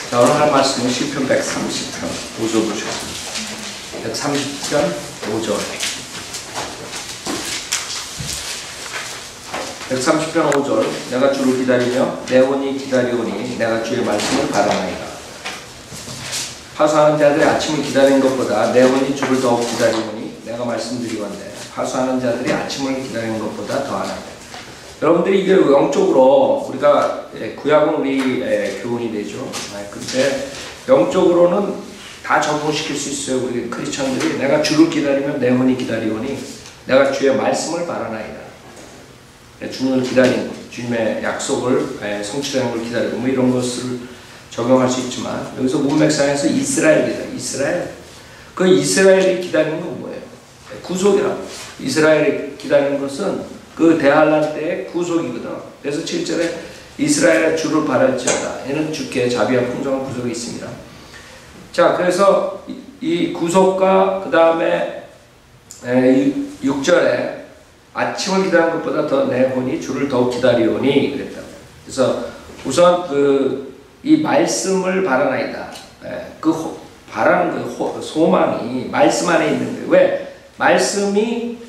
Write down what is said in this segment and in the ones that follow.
자, 오늘 할 말씀은 시편 130편 5절 보셨습니다. 130편 5절. 130편 5절. 내가 주를 기다리며 내 혼이 기다리오니 내가 주의 말씀을 바라나이다. 파수하는 자들의 아침을 기다리는 것보다 내 혼이 주를 더욱 기다리오니 내가 말씀드리건대 파수하는 자들이 아침을 기다리는 것보다 더하나이다. 여러분들이 이게 영적으로 우리가 구약은 우리 교훈이 되죠. 근데 영적으로는 다 적용시킬 수 있어요. 우리 크리스천들이 내가 주를 기다리면 내 혼이 기다리오니 내가 주의 말씀을 바라나이다. 주님을 기다리는 주님의 약속을 성취되는 걸 기다리고 뭐 이런 것을 적용할 수 있지만 여기서 문맥상에서 이스라엘이다. 이스라엘. 그 이스라엘이 기다리는 건 뭐예요? 구속이라고. 이스라엘이 기다리는 것은 그 대환란 때의 구속이거든. 그래서 7절에 이스라엘의 주를 바랄지어다. 이는 주께 자비와 풍성한 구속이 있습니다. 자, 그래서 이 구속과 그 다음에 6절에 아침을 기다리는 것보다 더 내 혼이 주를 더욱 기다리오니 그랬다. 그래서 우선 이 말씀을 바라나이다. 바라는 그 소망이 말씀 안에 있는 거예요. 왜? 말씀이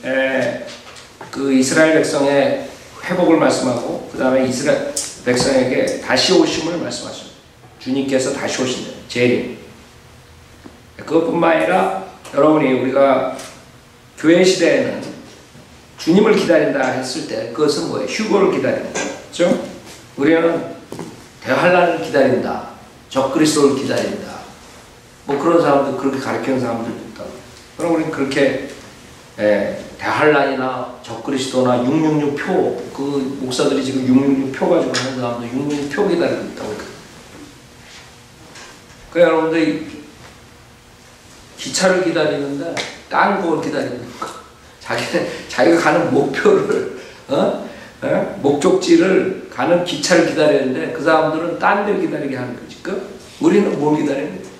그 이스라엘 백성의 회복을 말씀하고 그 다음에 이스라엘 백성에게 다시 오심을 말씀하십니다. 주님께서 다시 오신다. 재림. 그것뿐만 아니라 여러분이 우리가 교회 시대에는 주님을 기다린다 했을 때 그것은 뭐예요? 휴거를 기다리는 거예요. 그렇죠? 우리는 대환란을 기다린다. 적그리스도를 기다린다. 뭐 그런 사람들 그렇게 가르치는 사람들도 있다고. 그럼 우리는 그렇게 대환란이나 적그리스도나 666표 그 목사들이 지금 666표 가지고 하는 사람도 666표 기다리고 있다고. 그 여러분들이 기차를 기다리는데 딴 걸 기다리는 거. 자기가 가는 목표를 목적지를 가는 기차를 기다리는데 그 사람들은 딴 데를 기다리게 하는 거지. 우리는 뭘 기다리는 거야?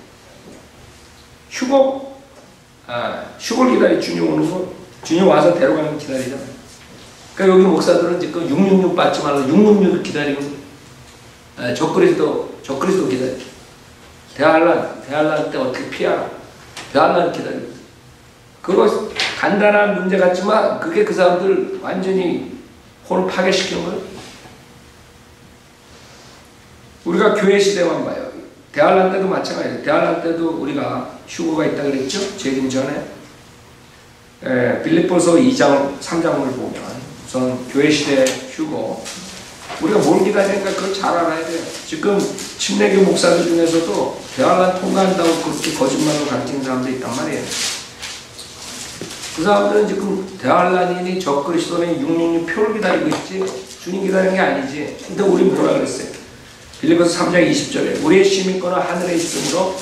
휴거를 기다리 주님 오는 거. 주님 와서 데려가는 거 기다리잖아. 그러니까 여기 목사들은 지금 666 받지 말고 666을 기다리는 거야. 적그리스도 기다려. 대환란 때 어떻게 피하라. 대환란 기다리고. 그거 간단한 문제 같지만 그게 그 사람들 완전히 혼을 파괴시키는 거예요. 우리가 교회 시대만 봐요. 대환란 때도 마찬가지예요. 대환란 때도 우리가 휴거가 있다 그랬죠? 재림 전에. 빌립보서 2장, 3장을 보면 우선 교회 시대 휴거. 우리가 뭘 기다리니까 그걸 잘 알아야 돼요. 지금 침례교 목사들 중에서도 대환란 통과한다고 그렇게 거짓말로 가르치는 사람들이 있단 말이에요. 그 사람들은 지금 대환란이니 적그리스도니 666표를 기다리고 있지 주님 기다리는 게 아니지. 근데 우리 뭐라 그랬어요? 빌립보서 3장 20절에 우리의 시민권은 하늘에 있으므로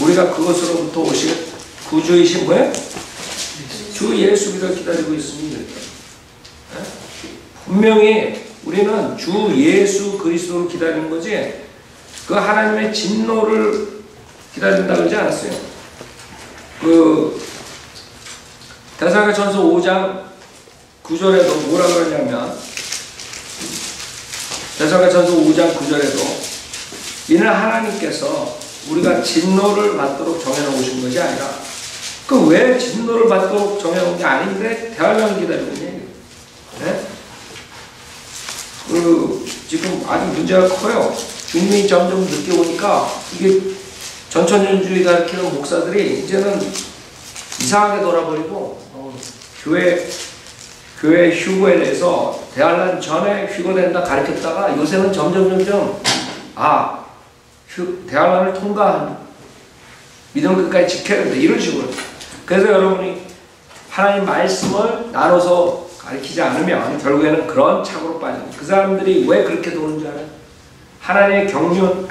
우리가 그것으로부터 오실 구주이신 뭐예요? 주 예수를 기다리고 있습니다. 분명히 우리는 주 예수 그리스도를 기다리는 거지 그 하나님의 진노를 기다린다 그러지 않았어요. 데살로니가전서 5장 9절에도 뭐라 그러냐면 데살로니가전서 5장 9절에도 이는 하나님께서 우리가 진노를 받도록 정해놓으신 것이 아니라 그 왜 진노를 받도록 정해놓은 게 아닌데 대환란을 기다리고 있냐. 네? 지금 아주 문제가 커요. 주님이 점점 늦게 오니까 이게 전천년주의 가르치는 목사들이 이제는 이상하게 돌아버리고 교회 휴거에 대해서 대환란 전에 휴거된다 가르쳤다가 요새는 점점 대환란을 통과한 믿음을 끝까지 지켜야 된다 이런 식으로. 그래서 여러분이 하나님 말씀을 나눠서 가르치지 않으면 결국에는 그런 착오로 빠집니다. 그 사람들이 왜 그렇게 도는 줄 알아요? 하나님의 경륜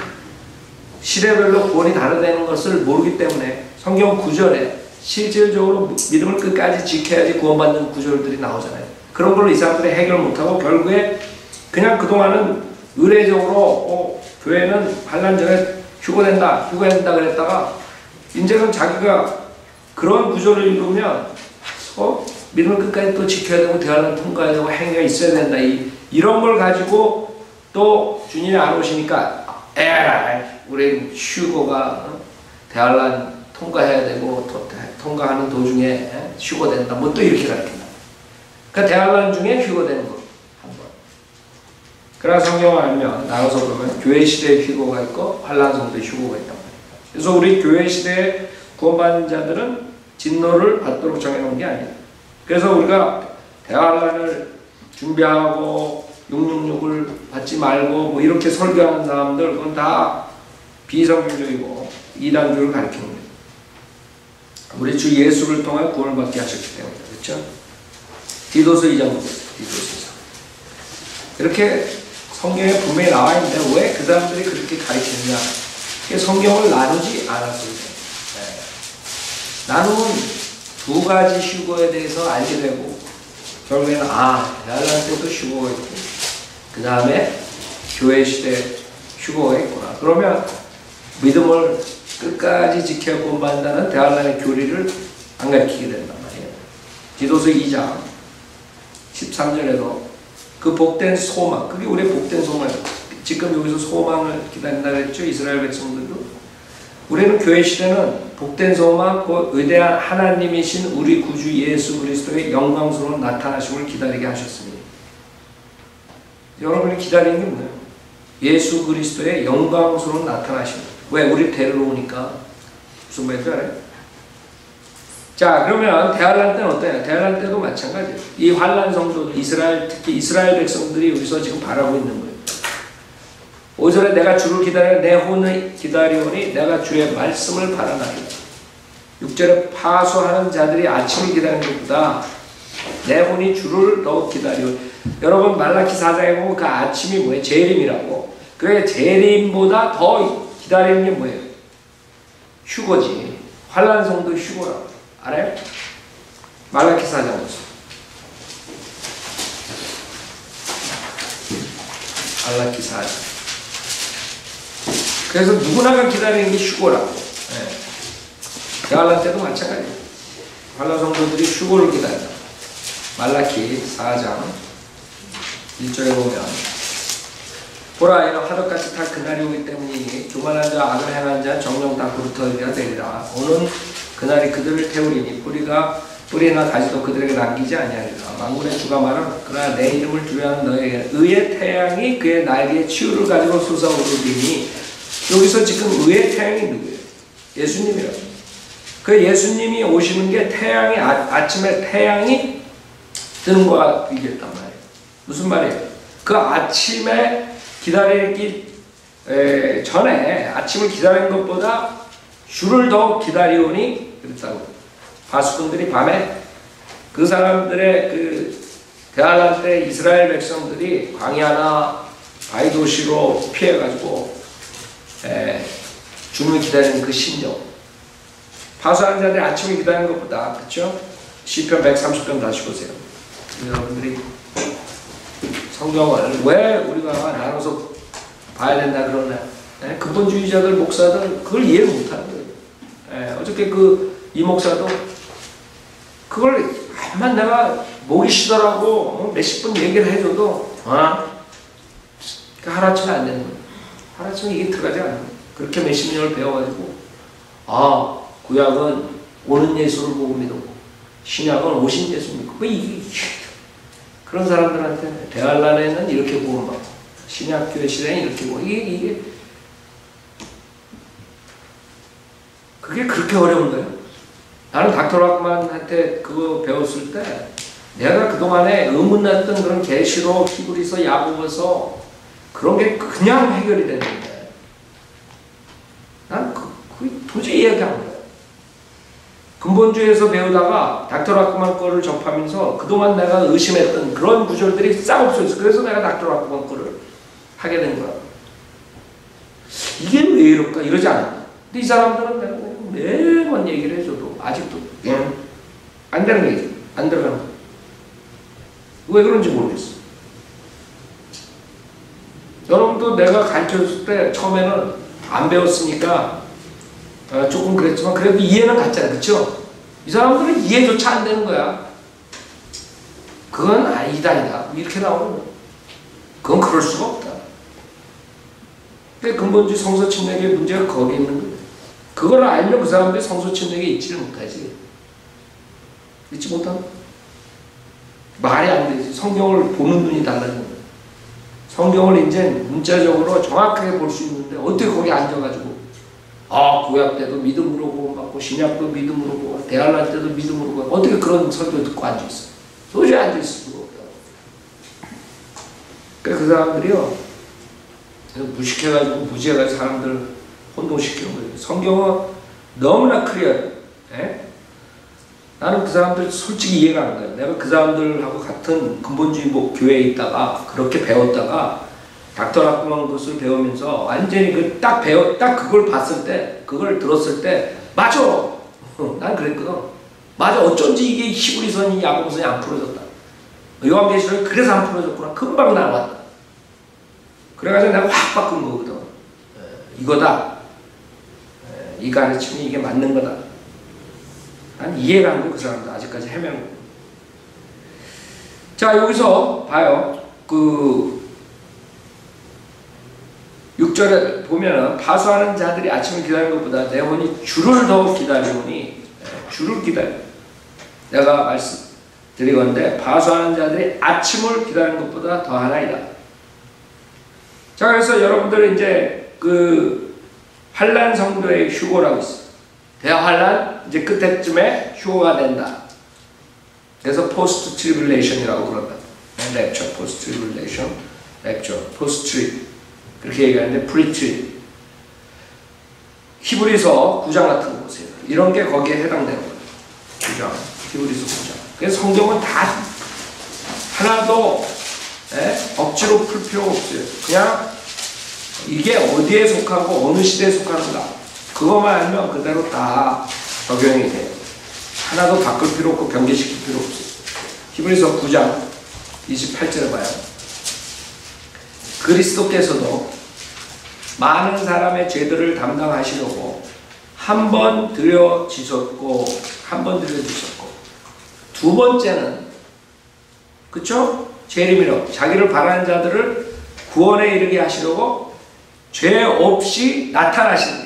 시대별로 구원이 다르다는 것을 모르기 때문에 성경 9절에 실질적으로 믿음을 끝까지 지켜야지 구원받는 구절들이 나오잖아요. 그런 걸로 이 사람들이 해결 못하고 결국에 그냥 그동안은 의례적으로 교회는 환란 전에 휴거된다 그랬다가 이제는 자기가 그런 구절을 읽으면 믿음을 끝까지 또 지켜야 되고 대환란 통과해야 되고 행위가 있어야 된다. 이런 걸 가지고 또 주님이 안 오시니까 우리 휴거가 대환란 통과해야 되고 통과하는 도중에 휴거된다. 뭐 또 이렇게 가르친다. 그러니까 대환란 중에 휴거되는 거 한번. 그러나 성경을 알면 나가서 보면 교회 시대에 휴거가 있고 환란성도 휴거가 있단 말이에요. 그래서 우리 교회 시대에 구원받은 자들은 진노를 받도록 정해놓은 게 아니에요. 그래서 우리가 대환란을 준비하고 666을 받지 말고 뭐 이렇게 설교하는 사람들 그건 다 비성경적이고 이단교를 가르치는 거예요. 우리 주 예수를 통해 구원을 받게 하셨기 때문에 그렇죠? 디도서 2장 보세요. 디도서 2장. 이렇게 성경에 분명히 나와 있는데 왜 그 사람들이 그렇게 가르치느냐? 성경을 나누지 않았습니다. 네. 나누면 두 가지 휴거에 대해서 알게 되고 결국에는 대환란 때도 휴거가 있고 그 다음에 교회 시대 휴거가 있구나. 그러면 믿음을 끝까지 지켜 구원받는다는 대환란의 교리를 안 가르치게 된단 말이에요. 디도서 2장 13절에도 그 복된 소망, 그게 우리의 복된 소망이에요. 지금 여기서 소망을 기다린다고 했죠. 이스라엘 백성들도. 우리는 교회 시대는 복된 소망, 그 위대한 하나님이신 우리 구주 예수 그리스도의 영광스러운 나타나심을 기다리게 하셨습니다. 여러분이 기다리는 게 뭐예요? 예수 그리스도의 영광스러운 나타나심. 왜? 우리 데리러 오니까. 무슨 말인지 알아요? 자, 그러면 대환란 때는 어때요? 대환란 때도 마찬가지예요. 이 환란 성도 이스라엘, 특히 이스라엘 백성들이 여기서 지금 바라고 있는 거예요. 5절에 내가 주를 기다려 내 혼을 기다리오니 내가 주의 말씀을 바라나이다. 6절에 파수하는 자들이 아침을 기다리는 것보다 내 혼이 주를 더 기다리오. 여러분 말라키 4장에 보면 그 아침이 뭐예요? 재림이라고. 그래 재림보다 더 기다리는 게 뭐예요? 휴거지. 환란성도 휴거라고. 알아요? 말라키 4장 보세요. 말라키 4장. 그래서 누구나가 기다리는 게 휴거라고. 네. 대환란 때도 마찬가지예요. 환란 성도들이 휴거를 기다린다. 말라키 4장 1절에 보면 보라 이는 화덕같이 탈 그날이 오기 때문이니 교만한 자 악을 행한 자 정령 다 그루터기가 되리라. 오는 그날이 그들을 태우리니 뿌리나 가지도 그들에게 남기지 아니하리라. 만군의 주가 말하노라. 그러나 내 이름을 두려워하는 너에게 의의 태양이 그의 날개에 치유를 가지고 솟아오르리니. 여기서 지금 의의 태양이 누구예요? 예수님이라고. 그 예수님이 오시는 게 태양이 아침에 태양이 뜨는 거와 비교했단 말이에요. 무슨 말이에요? 그 아침에 기다리기 전에 아침을 기다리는 것보다 주를 더 기다리오니 그랬다고. 바수꾼들이 밤에 그 사람들의 그 대환란 때 이스라엘 백성들이 광야나 바위도시로 피해가지고 주님을 기다리는 그 심정. 파수하는 자들이 아침을 기다리는 것보다, 그렇죠? 시편 130편 다시 보세요. 여러분들이 성경을 왜 우리가 나눠서 봐야 된다 그러나 근본주의자들 목사들 그걸 이해를 못하는 거예요. 어저께 이 목사도 그걸 한만 내가 목이 쉬더라고 몇십 분 얘기를 해줘도 하루아침에 안 되는 거예요. 하루아침에 이게 들어가지 않는 거예요. 그렇게 몇십 년을 배워가지고 구약은 오는 예수를 보고 믿었고 신약은 오신 예수 믿고 그런 사람들한테 대환란에는 이렇게 구원받고 신약교회 시대에 이렇게 구원 그게 그렇게 어려운 거예요. 나는 닥터 락만한테 그거 배웠을 때 내가 그동안에 의문났던 그런 계시록 히브리서 야고보서 그런 게 그냥 해결이 됐는데 난 그게 도저히 이해가 안 돼요. 근본주의에서 배우다가 닥터 락만 거를 접하면서 그동안 내가 의심했던 그런 구절들이 싹 없어졌어. 그래서 내가 닥터 락만 거를 하게 된 거야. 이게 왜 이럴까? 이러지 않아. 근데 이 사람들은 내가 매번 얘기를 해줘도 아직도 안 되는 얘기죠. 안 들어가는 거야. 왜 그런지 모르겠어. 여러분도 내가 가르쳐줬을 때 처음에는 안 배웠으니까 조금 그랬지만 그래도 이해는 갔잖아요. 그쵸? 이 사람들은 이해조차 안 되는 거야. 그건 이단이다. 이렇게 나오는 거야. 그건 그럴 수가 없다. 근데 근본주의 성서 침략의 문제가 거기 있는 거예요. 그걸 알면 그 사람들이 성서 침략에 있지를 못하지. 있지 못한 말이 안 되지. 성경을 보는 눈이 달라지는 거예요. 성경을 이제 문자적으로 정확하게 볼 수 있는데 어떻게 거기 앉아가지고 구약 때도 믿음으로 구원받고 신약도 믿음으로 구원받고 대할날 때도 믿음으로 구원받고 어떻게 그런 설교 듣고 앉아있어. 도저히 앉아있을 수가 없다고. 그러니까 그 사람들이요 무식해가지고 무지해가지고 사람들 혼동시키는 거예요. 성경은 너무나 클리어해요. 나는 그 사람들 솔직히 이해가 안 가요. 내가 그 사람들하고 같은 근본주의 교회에 있다가 그렇게 배웠다가 닥터락man 것을 배우면서 완전히 딱 그걸 봤을 때, 그걸 들었을 때 맞아. 난 그랬거든. 맞아. 어쩐지 이게 히브리서니 야고보서니 안 풀어졌다. 요한계시록이 그래서 안 풀어졌구나. 금방 나왔다. 그래가지고 내가 확 바꾼 거거든. 이거다. 이 가르침이 이게 맞는 거다. 난 이해가 안 돼. 그 사람도 아직까지 헤매는 거. 자, 여기서 봐요. 6절에 보면은 파수하는 자들이 아침을 기다리는 것보다 내 혼이 주를 더 기다리오니 주를 기다려. 내가 말씀드리건대 파수하는 자들이 아침을 기다리는 것보다 더 하나이다. 자, 그래서 여러분들 이제 환란 성도의 휴고라고 있어. 대환란 이제 끝에쯤에 휴고가 된다. 그래서 포스트 트리블레이션이라고 그런다. 랩처, 포스트 트리블레이션, 랩처, 포스트 트리 그렇게 얘기하는데 프리트리. 히브리서 9장 같은 거 보세요. 이런 게 거기에 해당되는 거예요. 9장, 히브리서 9장. 그래서 성경은 다 하나도 억지로 풀 필요가 없어요. 그냥 이게 어디에 속하고 어느 시대에 속하는가 그것만 알면 그대로 다 적용이 돼요. 하나도 바꿀 필요 없고 변개시킬 필요 없어요. 히브리서 9장 28절에 봐요. 그리스도께서도 많은 사람의 죄들을 담당하시려고 한 번 들여지셨고 두 번째는 그쵸? 재림이라고 자기를 바라는 자들을 구원에 이르게 하시려고 죄 없이 나타나십니다.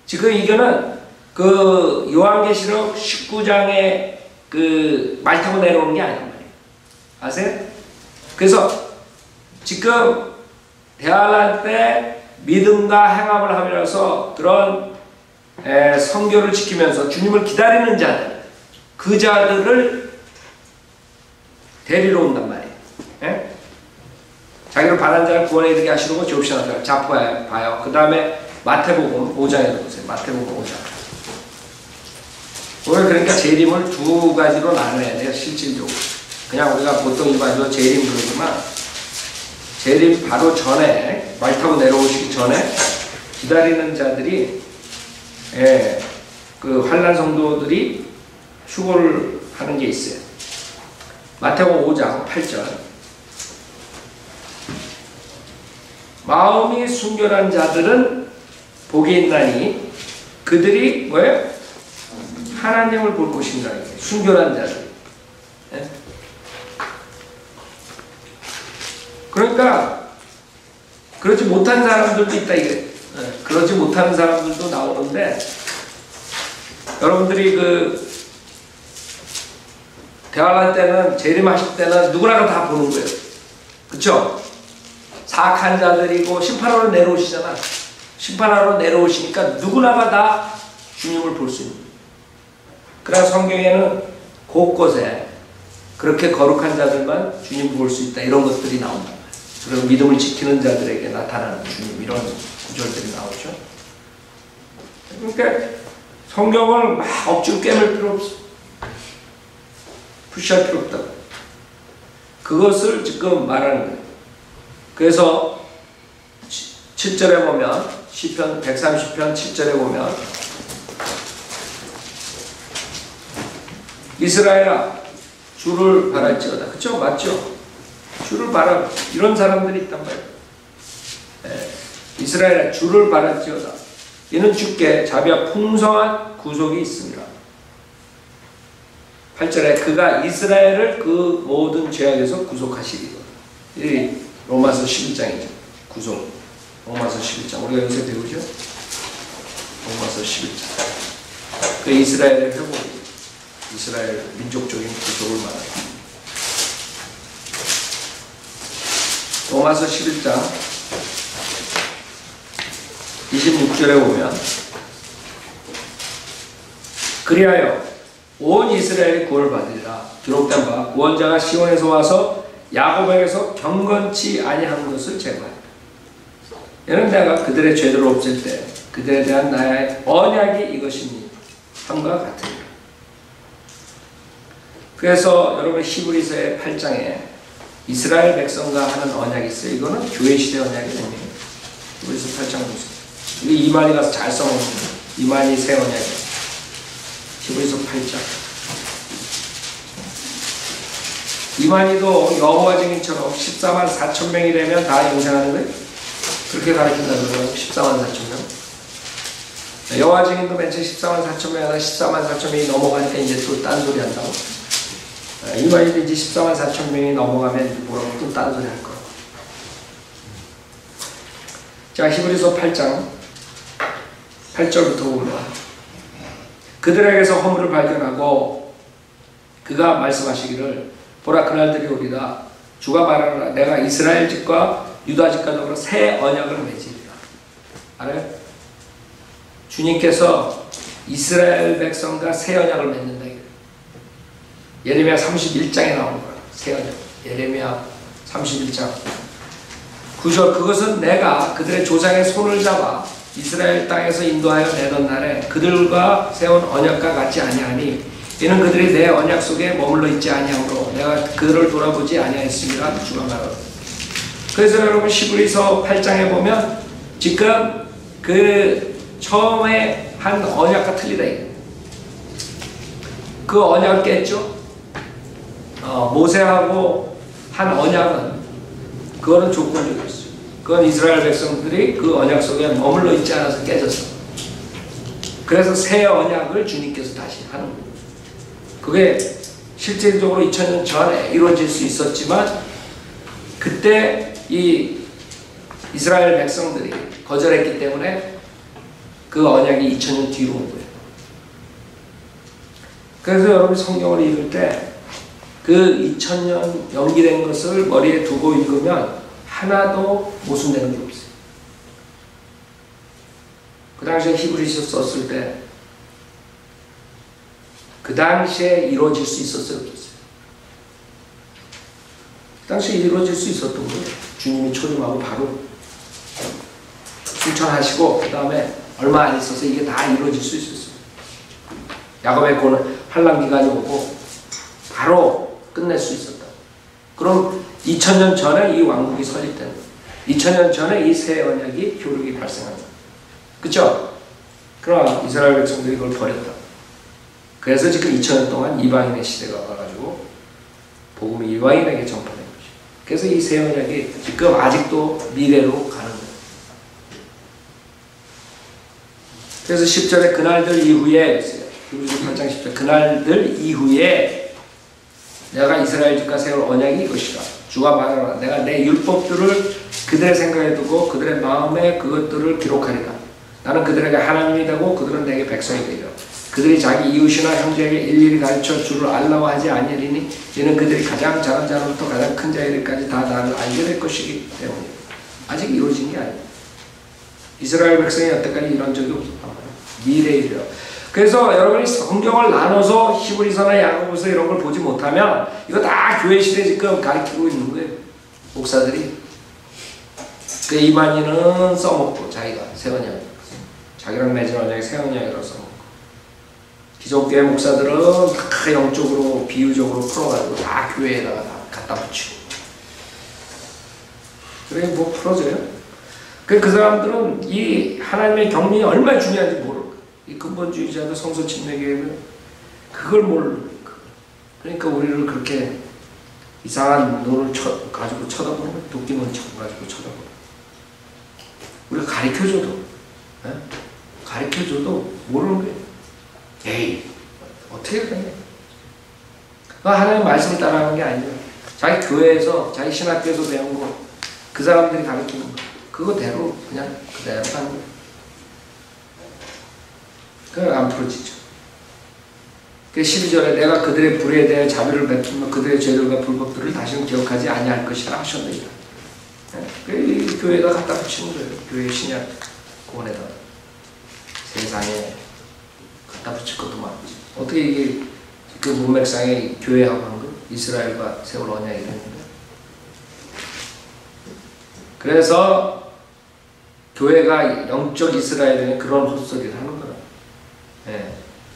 지금 이거는 요한계시록 19장에 말 타고 내려오는 게 아니란 말이에요. 아세요? 그래서 지금 대환란 때 믿음과 행함을 하면서 그런 성교를 지키면서 주님을 기다리는 자들, 그 자들을 데리러 온단 말이에요. 자기를 바라는 자를 구원에 이르게 하시려고 죄 없이 나타나요. 자, 봐요. 그 다음에 마태복음 5장에 보세요. 마태복음 5장. 오늘 그러니까 재림을 두 가지로 나눠야 돼요. 실질적으로. 그냥 우리가 보통 일반적으로 재림 그러지만 재림 바로 전에 말 타고 내려오시기 전에 기다리는 자들이 환란 성도들이 휴고를 하는 게 있어요. 마태복음 5장 8절. 마음이 순결한 자들은 복이 있나니 그들이 뭐예요? 하나님을 볼 것인가. 순결한 자들. 그러니까 그러지 못한 사람들도 있다 이게. 그러지 못하는 사람들도 나오는데 여러분들이 대환란 때는 재림하실 때는 누구나가 다 보는 거예요. 그쵸? 사악한 자들이고 심판하러 내려오시잖아. 심판하러 내려오시니까 누구나가 다 주님을 볼 수 있는 거예요. 그래서 성경에는 곳곳에 그렇게 거룩한 자들만 주님 볼 수 있다 이런 것들이 나온다. 그리고 믿음을 지키는 자들에게 나타나는 주님 이런 구절들이 나오죠. 그러니까 성경을 막 억지로 깨물 필요 없어. 푸시할 필요 없다. 그것을 지금 말하는 거예요. 그래서 7절에 보면 시편 130편 7절에 보면 이스라엘아 주를 바랄지어다. 그쵸? 맞죠? 주를 바라. 이런 사람들이 있단 말이에요. 이스라엘아 주를 바랄지어다. 이는 주께 자비와 풍성한 구속이 있습니다. 8절에 그가 이스라엘을 그 모든 죄악에서 구속하시리로다. 이 로마서 11장이죠. 구속. 로마서 11장. 우리가 요새 배우죠? 로마서 11장. 그 이스라엘의 회복, 이스라엘 민족적인 구속을 말합니다. 로마서 11장 26절에 보면 그리하여 온 이스라엘이 구원을 받으리라. 기록된 바 구원자가 시온에서 와서 야곱에게서 경건치 아니한 것을 제거한다. 이는 내가 그들의 죄를 없앨 때 그들에 대한 나의 언약이 이것이니 함과 같으리라. 그래서 여러분 히브리서의 8장에 이스라엘 백성과 하는 언약이 있어요. 이거는 교회 시대 언약이 아니에요. 히브리서 8장 보세요. 이게 이만희 가서 잘 써먹는 거예요. 이만희 새 언약이에요. 히브리서 8장. 이만희도 여호와 증인처럼 14만 4천 명이 되면 다 영생하는 거예요? 그렇게 가르친다는 거예요. 14만 4천 명. 여호와 증인도 맨 처음 14만 4천 명이 하다 14만 4천 명이 넘어가니까 이제 또 딴소리 한다고. 이만희도 이제 14만 4천 명이 넘어가면 뭐라고 또 딴소리 할 거라고. 자, 히브리서 8장 8절부터 보면 그들에게서 허물을 발견하고 그가 말씀하시기를 보라 그날들이 오리라. 주가 말하노라. 내가 이스라엘 집과 유다 집과 더불어 새 언약을 맺으리라. 알아요? 주님께서 이스라엘 백성과 새 언약을 맺는다. 예레미야 31장에 나오는 거야. 새 언약. 예레미야 31장 9절. 그것은 내가 그들의 조상의 손을 잡아 이스라엘 땅에서 인도하여 내던 날에 그들과 세운 언약과 같지 아니하니 이는 그들이 내 언약 속에 머물러 있지 아니하므로 내가 그들을 돌아보지 아니하였음이라 주가 말하노라. 그래서 여러분 히브리서 8장에 보면 지금 그 처음에 한 언약과 틀리다. 그 언약을 깼죠. 모세하고 한 언약은 그거는 조건적이었어요. 그건 이스라엘 백성들이 그 언약 속에 머물러 있지 않아서 깨졌어. 그래서 새 언약을 주님께서 다시 하는 거예요. 그게 실질적으로 2000년 전에 이루어질 수 있었지만 그때 이 이스라엘 백성들이 거절했기 때문에 그 언약이 2000년 뒤로 온 거예요. 그래서 여러분이 성경을 읽을 때 그 2000년 연기된 것을 머리에 두고 읽으면 하나도 모순되는 게 없어요. 그 당시에 히브리서 썼을 때 그 당시에 이루어질 수 있었어요? 없었어요? 그 당시에 이루어질 수 있었던 거예요. 주님이 초림하고 바로 출천하시고 그 다음에 얼마 안 있어서 이게 다 이루어질 수 있었어요. 야곱의 고는 환란 기간이 오고 바로 끝낼 수 있었다. 그럼 2000년 전에 이 왕국이 설립된 거예요. 2000년 전에 이 새 언약이 교육이 발생한 거예요. 그쵸? 그러나 이스라엘 백성들이 이걸 버렸다. 그래서 지금 2000년 동안 이방인의 시대가 와가지고 복음이 이방인에게 전파된 거죠. 그래서 이 새 언약이 지금 아직도 미래로 가는 거예요. 그래서 10절에 그날들 이후에 히브리서 8장 10절 그날들 이후에 내가 이스라엘 집과 세울 언약이 이것이다. 주가 말하노라. 내가 내 율법들을 그들의 생각에 두고 그들의 마음에 그것들을 기록하리라. 나는 그들에게 하나님이 되고 그들은 내게 백성이 되리라. 그들이 자기 이웃이나 형제에게 일일이 가르쳐 주를 알라고 하지 아니하리니 이는 그들이 가장 작은 자로부터 가장 큰 자에게까지 다 나를 알게 될 것이기 때문이다. 아직 이루어진 게 아닙니다. 이스라엘 백성이 여태까지 이런 적이 없었단 말이에요. 미래이래요. 그래서 여러분이 성경을 나눠서 히브리서나 야고보서 이런 걸 보지 못하면 이거 다 교회 시대 지금 가르치고 있는 거예요. 목사들이. 그 이만희는 써먹고 자기가 새 언약, 자기랑 맺은 언약이 새 언약이라고 써먹고 기존교회 목사들은 다 영적으로 비유적으로 풀어가지고 다 교회에다가 다 갖다 붙이고 그래 뭐 풀어져요? 그 사람들은 이 하나님의 경륜이 얼마나 중요한지 모르고 이 근본주의자들 성서 침례교회는 그걸 모르는 거예요. 그러니까 우리를 그렇게 이상한 눈을 가지고 쳐다보는 거예요. 도끼눈 가지고 쳐다보는 거예요. 우리가 가르쳐줘도 가르쳐줘도 모르는 거예요. 에이 어떻게 그래? 하나님 말씀을 따라하는 게 아니에요. 자기 교회에서 자기 신학교에서 배운 거 그 사람들이 가르치는 거 그거대로 그냥 그대로 가는 거예요. 그냥 안 풀어지죠. 그 12절에 내가 그들의 불의에 대해 자비를 베풀며 그들의 죄들과 불법들을 다시는 기억하지 아니할 것이라 하셨느니라. 그 교회가 갖다 붙이는 거예요. 교회 신약 구원에다 세상에 갖다 붙일 것도 많지. 어떻게 이게 그 문맥상에 교회하고 한 거? 이스라엘과 세월 언약이 되는데. 그래서 교회가 영적 이스라엘에는 그런 헛소리를 하는 거야.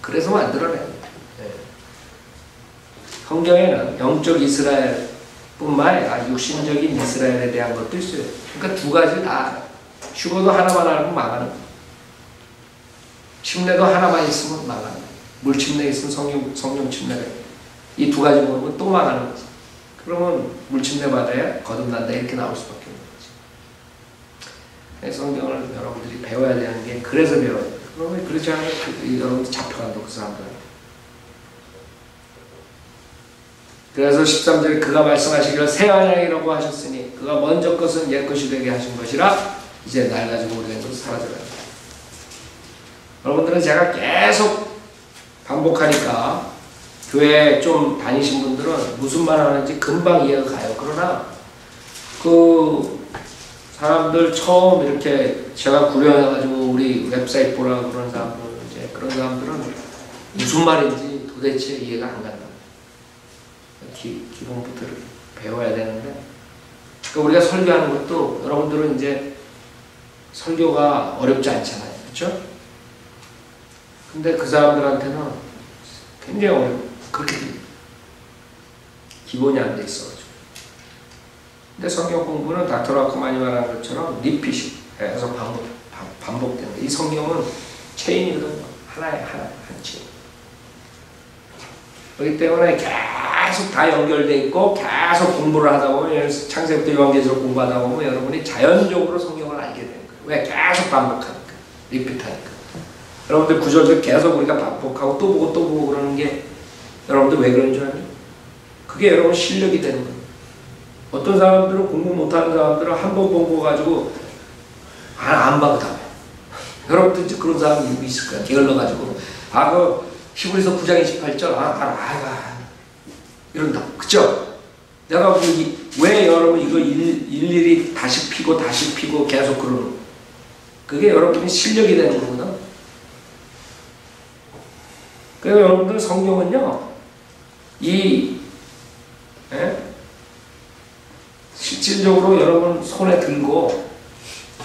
그래서 만들어내는 거야. 성경에는 영적 이스라엘뿐만 아니라 육신적인 이스라엘에 대한 것도 있어요. 그러니까 두 가지 다 죽어도 하나만 알고 망하는 거야. 침례도 하나만 있으면 망하는 거야. 물 침례 있으면 성령 침례가 이 두 가지 모르면 또 망하는 거지. 그러면 물 침례 받아야 거듭난다 이렇게 나올 수밖에 없는 거지. 성경을 여러분들이 배워야 되는 게 그래서 배워야 돼요. 그러면 그렇지 않으면 여러분들 잡혀간다 그 사람들은. 그래서 13절에 그가 말씀하시기를 새 언약이라고 하셨으니 그가 먼저 것은 옛 것이 되게 하신 것이라 이제 낡아지고 오래된 것은 사라져라. 여러분들은 제가 계속 반복하니까 교회 좀 다니신 분들은 무슨 말 하는지 금방 이해가 가요. 그러나 그 사람들 처음 이렇게 제가 구려해가지고 우리 웹사이트 보라고 그런 사람들 이제 그런 사람들은 무슨 말인지 도대체 이해가 안 간다. 기본부터 배워야 되는데 그러니까 우리가 설교하는 것도 여러분들은 이제 설교가 어렵지 않잖아요. 그렇죠? 근데 그 사람들한테는 굉장히 어려워. 그렇게 기본이 안 돼 있어가지고. 근데 성경 공부는 닥터 라크만이 말한 것처럼 리핏이 해서 반복되는 거예요. 이 성경은 체인이거든요. 하나에 하나 한 체인. 그렇기 때문에 계속 다 연결돼 있고 계속 공부를 하다 보면 창세부터 요한계시록 공부하다 보면 여러분이 자연적으로 성경을 알게 되는 거예요. 왜? 계속 반복하니까. 리핏하니까. 여러분들 구절들 계속 우리가 반복하고 또 보고 또 보고 그러는 게 여러분들 왜 그런 줄 아니? 그게 여러분 실력이 되는 거예요. 어떤 사람들은 공부 못하는 사람들은 한 번 본 거 가지고 안 봐도 다. 여러분들 이제 그런 사람이 있을 거야. 게을러가지고 그 히브리서 9장 28절 이런다. 그죠? 내가 왜 여러분 이거 일일이 다시 피고 계속 그러는 그게 여러분이 실력이 되는 거거든. 그래서 여러분들 성경은요 실질적으로 여러분 손에 들고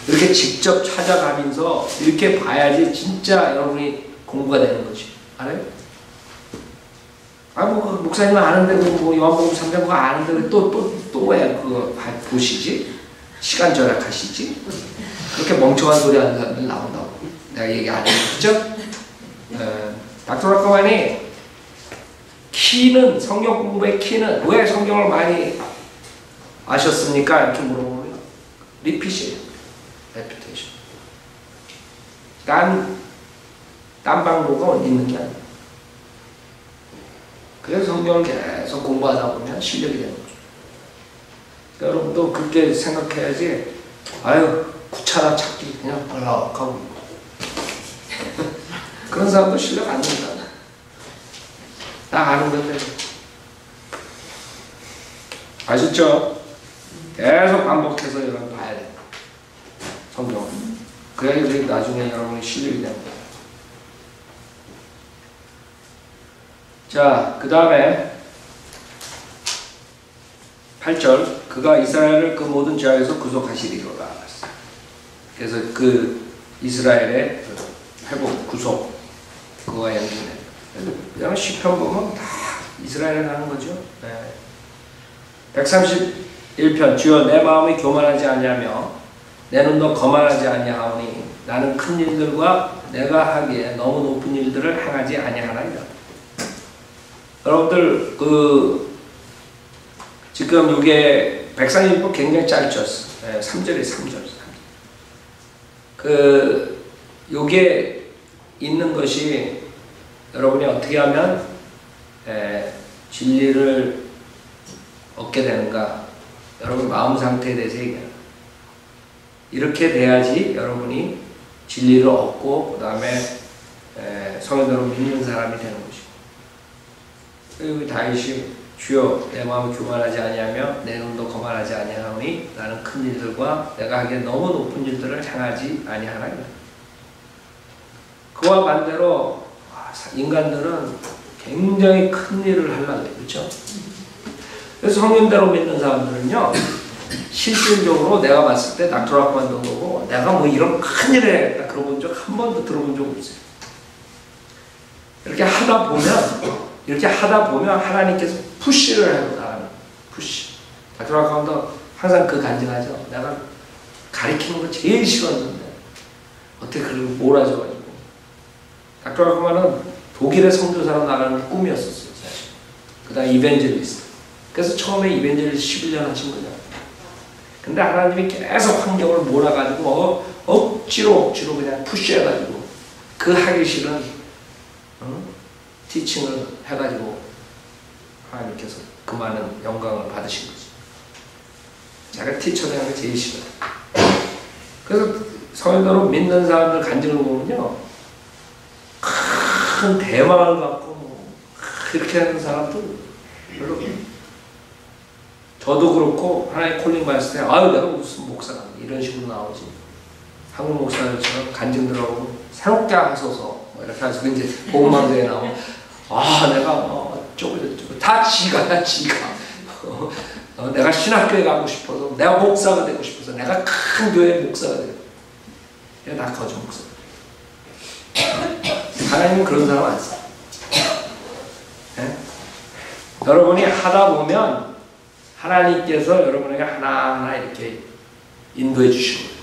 이렇게 직접 찾아가면서 이렇게 봐야지 진짜 여러분이 공부가 되는 거지. 알아요? 목사님은 아는데 요한복음 3장 그거 아는데 또 왜 그거 보시지? 시간 절약하시지? 그렇게 멍청한 소리 하는 사람들 나온다고 내가 얘기 안 했죠? 닥터 라커만이 키는 성경 공부의 키는 왜 성경을 많이 아셨습니까? 이렇게 물어보면 리핏이에요. 레피테이션. 딴 방법은 있는 게 아니에요. 그래서 성경을 계속 공부하다 보면 실력이 되는 거죠. 그러니까 여러분도 그렇게 생각해야지. 구차나 찾기 그냥 발락하고 그런 사람도 실력 안 된다. 다 아는 건데. 아셨죠? 계속 반복해서 여러분 봐야 돼. 성경을. 그래야 나중에 여러분이 실력이 되는 거예요. 자, 그 다음에 8절 그가 이스라엘을 그 모든 죄악에서 구속하시리로라. 그래서 그 이스라엘의 회복, 구속 그거와 연결돼요. 그냥 시편 보면 다 이스라엘에 나는 거죠. 131편 주여 내 마음이 교만하지 아니하며 내 눈도 거만하지 아니하오니 나는 큰 일들과 내가 하기에 너무 높은 일들을 행하지 아니하나이다. 여러분들 지금 이게 백상일보 굉장히 짧죠. 3절에 3절. 요게 있는 것이 여러분이 어떻게 하면 진리를 얻게 되는가? 여러분 마음 상태에 대해서 얘기해요. 이렇게 돼야지 여러분이 진리를 얻고 그 다음에 성현대로 믿는 사람이 되는 것이고. 그리고 다윗이 주여 내 마음을 교만하지 아니하며 내 눈도 거만하지 아니하오니 나는 큰 일들과 내가 하기에 너무 높은 일들을 향하지 아니하나. 그와 반대로 인간들은 굉장히 큰 일을 하려고 해요. 그렇죠? 그래서 성령대로 믿는 사람들은요, 실질적으로 내가 봤을 때 닥터라고 만든 거고, 내가 뭐 이런 큰 일을 해야겠다 그런 본 적 한 번도 들어본 적 없어요. 이렇게 하다 보면 하나님께서 푸시를 하고 나가는 푸시. 닥터라고 만도 항상 그 간증하죠. 내가 가리키는 거 제일 싫었는데 어떻게 그걸 몰아줘가지고. 닥터라고 만은 독일의 선교사로 나가는 게 꿈이었었어요, 사실. 그 다음에 이벤젤리스트. 그래서 처음에 이벤젤리스트 11년 하신 거죠. 근데 하나님이 계속 환경을 몰아가지고 억지로 그냥 푸시해가지고 그 하기 싫은 티칭을 해가지고 하나님께서 그 많은 영광을 받으신 거죠. 제가 티처 되는 게 제일 싫어요. 그래서 성현대로 믿는 사람들 간증을 보면요, 큰 대망을 갖고 그렇게 하는 사람도 별로 없어요. 저도 그렇고 하나님 콜링 받았을 때 아유 내가 무슨 목사가 이런 식으로 나오지. 한국 목사들처럼 간증들하고 새롭게 하소서 뭐 이렇게 해서 이제 복음방송에 나오면 내가 어쩌고 다 지가 내가 신학교에 가고 싶어서 내가 목사가 되고 싶어서 내가 큰 교회 목사가 되고 이게 다 거짓 목사. 하나님은 그런 사람 안 써. 네? 여러분이 하다 보면 하나님께서 여러분에게 하나하나 이렇게 인도해 주시는 거예요.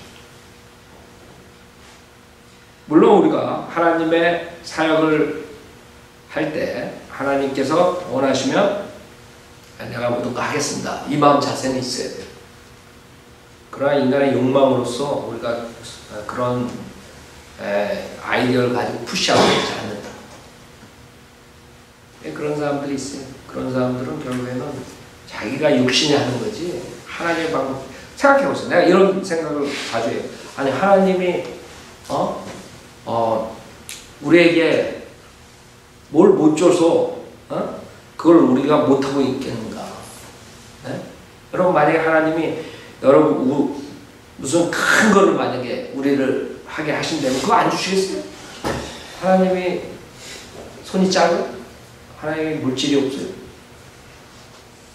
물론 우리가 하나님의 사역을 할 때 하나님께서 원하시면 내가 모든 거 하겠습니다. 이 마음 자세는 있어야 돼요. 그러나 인간의 욕망으로서 우리가 그런 아이디어를 가지고 푸시하고 있지 않는다. 그런 사람들이 있어요. 그런 사람들은 결국에는 자기가 육신이 하는 거지 하나님의 방법 생각해보세요. 내가 이런 생각을 자주 해요. 아니 하나님이 우리에게 뭘 못 줘서 그걸 우리가 못하고 있겠는가. 네? 여러분 만약에 하나님이 여러분 무슨 큰 거를 만약에 우리를 하게 하신다면 그거 안 주시겠어요? 하나님이 손이 작아요? 하나님이 물질이 없어요?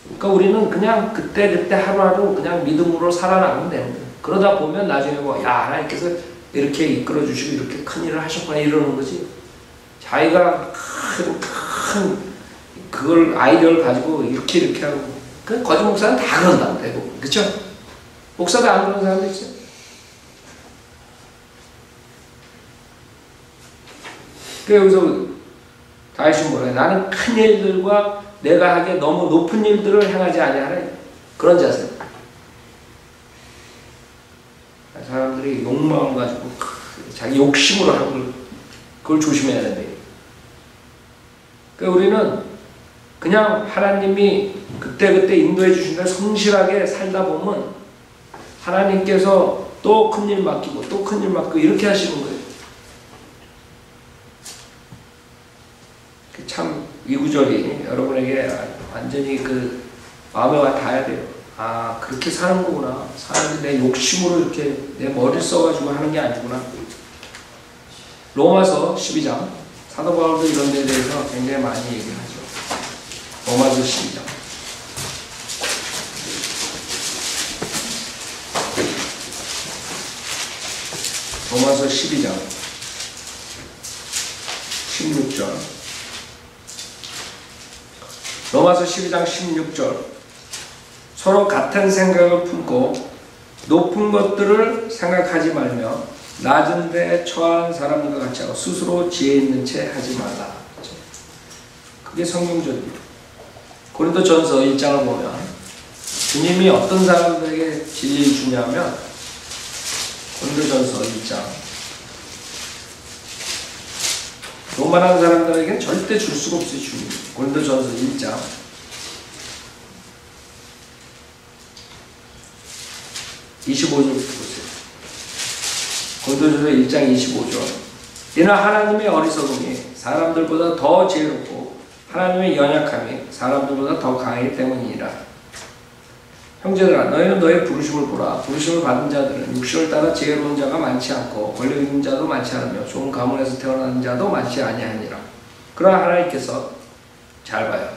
그러니까 우리는 그냥 그때 하루하루 그냥 믿음으로 살아나가면 되는 거예요. 그러다 보면 나중에 하나님께서 이렇게 이끌어 주시고 이렇게 큰 일을 하셨구나 이러는 거지. 자기가 큰 그걸 아이디어를 가지고 이렇게 하고 그 거짓 목사는 다 그런다고 대부분. 그렇죠? 목사도 안 그런 사람도 있어요. 그래서 여기서 다윗이 뭐래? 나는 큰 일들과 내가 하기에 너무 높은 일들을 행하지 아니하라. 그런 자세. 사람들이 욕망을 가지고 자기 욕심으로 하는 걸 그걸 조심해야 된대. 그러니까 우리는 그냥 하나님이 그때그때 인도해 주신 대로 성실하게 살다 보면 하나님께서 또 큰 일 맡기고 또 큰 일 맡기고 이렇게 하시는 거예요. 참 이 구절이 여러분에게 완전히 그 마음에 와 닿아야 돼요. 그렇게 사는 거구나. 사람이 내 욕심으로 이렇게 내 머리를 써가지고 하는 게 아니구나. 로마서 12장 사도 바울도 이런 데에 대해서 굉장히 많이 얘기하죠. 로마서 12장 로마서 12장 16절 로마서 12장 16절 서로 같은 생각을 품고 높은 것들을 생각하지 말며 낮은 데 처한 사람과 같이 하고 스스로 지혜 있는 채 하지 말라. 그게 성경적입니다. 고린도전서 1장을 보면 주님이 어떤 사람들에게 진리를 주냐면 고린도전서 1장 교만한 사람들에게는 절대 줄 수가 없어요. 주님. 고린도전서 1장 25절부터 보세요. 고린도전서 1장 25절. 이는 하나님의 어리석음이 사람들보다 더 지혜롭고 하나님의 연약함이 사람들보다 더 강하기 때문이니라. 형제들아, 너희는 너의 부르심을 보라. 부르심을 받은 자들은 육신을 따라 지혜로운 자가 많지 않고 권력 있는 자도 많지 않으며 좋은 가문에서 태어난 자도 많지 아니하니라. 그러나 하나님께서, 잘 봐요,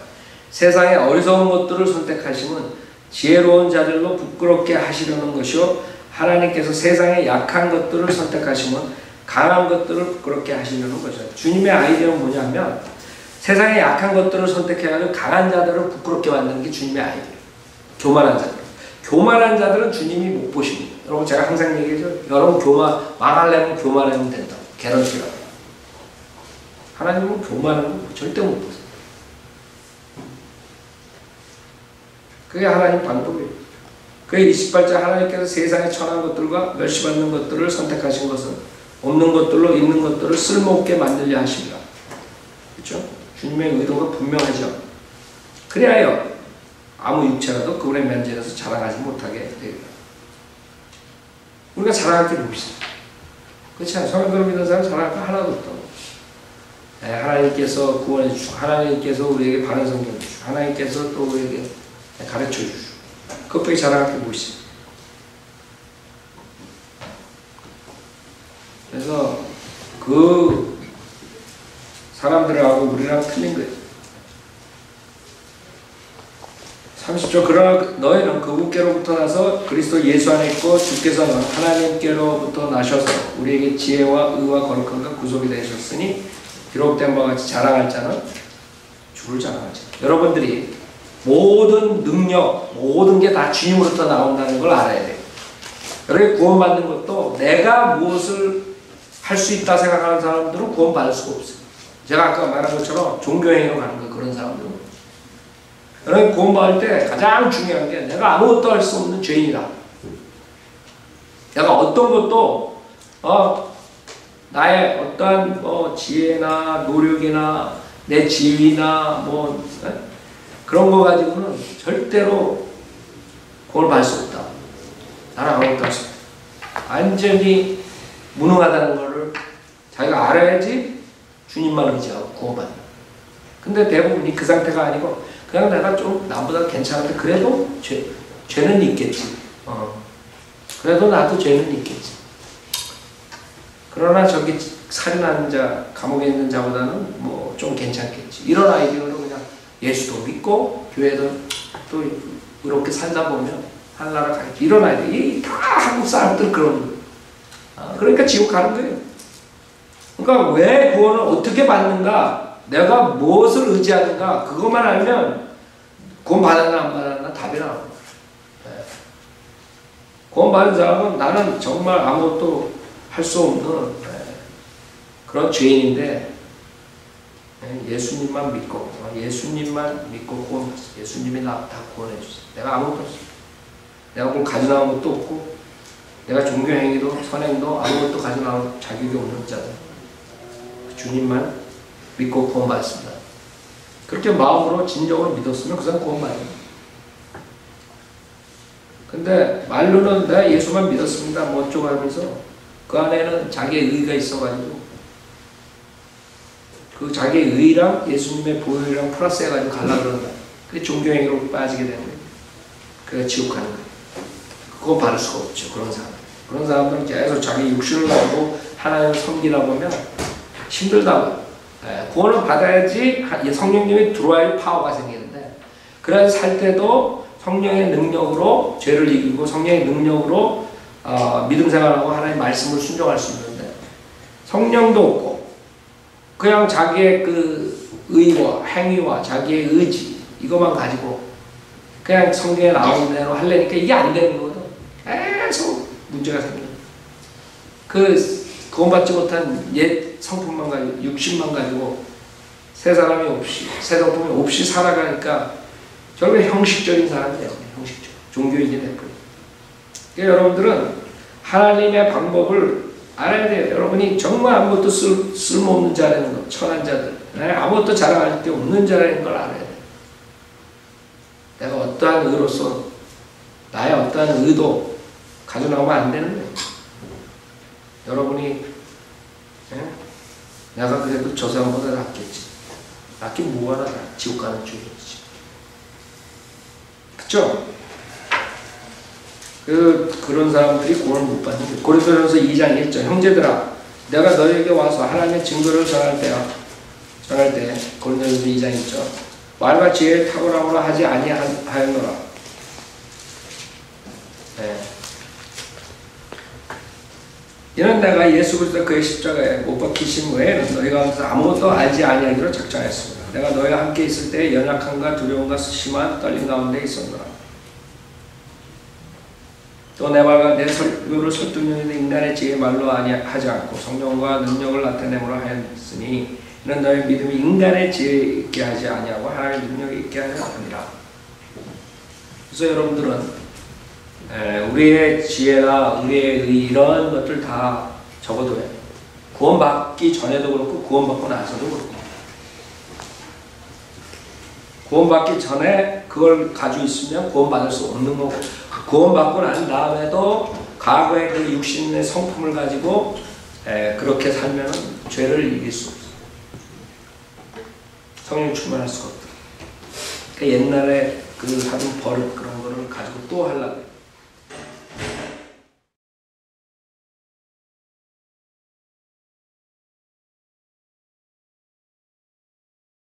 세상의 어리석은 것들을 선택하심은 지혜로운 자들로 부끄럽게 하시려는 것이요, 하나님께서 세상의 약한 것들을 선택하심은 강한 것들을 부끄럽게 하시려는 것이죠. 주님의 아이디어는 뭐냐면 세상의 약한 것들을 선택해가지고 강한 자들을 부끄럽게 만드는 게 주님의 아이디어. 교만한 자들. 교만한 자들은 주님이 못 보십니다. 여러분, 제가 항상 얘기하죠. 여러분 망하려면 교만하면 된다고. 개런티라고. 하나님은 교만하는 거 절대 못 보세요. 그게 하나님 방법이에요. 그의 28절, 하나님께서 세상의 천한 것들과 멸시받는 것들을 선택하신 것은 없는 것들로 있는 것들을 쓸모없게 만들려 하십니다. 그렇죠? 주님의 의도가 분명하죠. 그리하여 아무 육체라도 그분의 면전에서 자랑하지 못하게 됩니다. 우리가 자랑할 게 없어요. 그렇지 않아요? 성경을 믿는 사람 자랑할 거 하나도 없다고. 네, 하나님께서 구원해 주시고, 하나님께서 우리에게 바른 성경 주시고, 하나님께서 또 우리에게 가르쳐 주시고, 그것밖에 자랑할 게 뭐 있어요? 그래서 그 사람들하고 우리랑 틀린 거예요. 30절, 그러나 너희는 그분께로부터 나서 그리스도 예수 안에 있고 주께서는 하나님께로부터 나셔서 우리에게 지혜와 의와 거룩함과 구속이 되셨으니 기록된 바와 같이 자랑할 자는 주를 자랑하지. 여러분들이 모든 능력, 모든 게 다 주님으로부터 나온다는 걸 알아야 돼요. 여러분이 구원받는 것도 내가 무엇을 할 수 있다 생각하는 사람들은 구원받을 수가 없어요. 제가 아까 말한 것처럼 종교행위로 가는 거, 그런 사람들은. 여러분 구원받을 때 가장 중요한 게 내가 아무것도 할 수 없는 죄인이다. 내가 어떤 것도 나의 어떠한 지혜나 노력이나 내 지위나 그런 거 가지고는 절대로 구원을 받을 수 없다. 나는 아무것도 할 수 없다. 완전히 무능하다는 것을 자기가 알아야지 주님만 의지하고 구원받는. 근데 대부분이 그 상태가 아니고 그냥 내가 좀 나보다 괜찮은데 그래도 죄는 있겠지. 그래도 나도 죄는 있겠지. 그러나 저기 살인하는 자, 감옥에 있는 자보다는 뭐 좀 괜찮겠지. 이런 아이디어로 그냥 예수도 믿고 교회도 또 이렇게 살다 보면 하늘나라 가겠지. 이런 아이디어. 이 다 한국 사람들 그런 거예요. 그러니까 지옥 가는 거예요. 그러니까 왜 구원을 어떻게 받는가? 내가 무엇을 의지하는가? 그것만 알면 구원 받았나 안 받았나 답이 나옵니다. 구원 받은 사람은 나는 정말 아무것도 할 수 없는 그런 죄인인데 예수님만 믿고 구원, 예수님이 나 다 구원해 주세요. 내가 아무것도 없어. 내가 뭘 가져나온 것도 없고 내가 종교행위도 선행도 아무것도 가져나올 자격이 없는 자들. 주님만 믿고 구원받습니다. 그렇게 마음으로 진정으로 믿었으면 그 사람 구원받아요. 근데 말로는 내가 예수만 믿었습니다 뭐 어쩌고 하면서 그 안에는 자기의 의의가 있어가지고 그 자기의 의의랑 예수님의 보혈이랑 플러스 해가지고 가려고 그런다. 그게 종교행위로 빠지게 되는 거예요. 그래서 지옥 가는 거예요. 그거 받을 수가 없죠. 그런 사람들은 계속 자기 육신을 가지고 하나님을 섬기다 보면 힘들다고. 구원을 받아야지 성령님이 들어와야 파워가 생기는데 그래서 살 때도 성령의 능력으로 죄를 이기고 성령의 능력으로 믿음 생활하고 하나님의 말씀을 순종할 수 있는데 성령도 없고 그냥 자기의 그 의와 행위와 자기의 의지 이것만 가지고 그냥 성경에 나오는 대로 하려니까 이게 안 되는 거거든. 계속 문제가 생겨요. 구원받지 못한 옛 성품만 가지고 육신만 가지고 새 사람이 없이 새 성품이 없이 살아가니까 결국에 형식적인 사람이에요. 형식적 종교인이 됐거든요. 그러니까 여러분들은 하나님의 방법을 알아야 돼요. 여러분이 정말 아무것도 쓸모없는 자라는 거, 천한 자들, 아무것도 자랑할 게 없는 자라는 걸 알아야 돼요. 내가 어떠한 의로서 나의 어떠한 의도 가져나오면 안 되는 거예요. 여러분이 예? 내가 그래도 저 사람보다 낫겠지. 낫긴 뭐가 나 지옥 가는 줄이지. 그쵸? 그런 사람들이 구원을 못 받는 거예요. 고린도전서 2장 1절 형제들아 내가 너에게 와서 하나님의 증거를 전할 때 고린도전서 2장 1절 말과 지혜의 탁월함으로 하지 아니하였노라. 네. 이는 내가 예수 그리스도 그의 십자가에 못 박히신 후에는 너희 가운데서 아무것도 알지 아니하기로 작정하였습니다. 내가 너희와 함께 있을 때 연약함과 두려움과 심한 떨림 가운데 있었노라. 또 내 말과 내 설교를 설득력 있는 인간의 지혜의 말로 하지 않고 성령과 능력을 나타내므로 하였으니 이는 너희 믿음이 인간의 지혜 있게 하지 아니하고 하나님의 능력이 있게 하려 함이라. 그래서 여러분들은 우리의 지혜나 우리의 의 이런 것들 다 적어둬야 해요. 구원받기 전에도 그렇고 구원받고 나서도 그렇고 구원받기 전에 그걸 가지고 있으면 구원받을 수 없는 거고 구원받고 난 다음에도 과거의 그 육신의 성품을 가지고 그렇게 살면 죄를 이길 수 없어요. 성령 충만할 수가 없다. 그러니까 옛날에 그 하던 버릇 그런 거를 가지고 또 하려고 해요.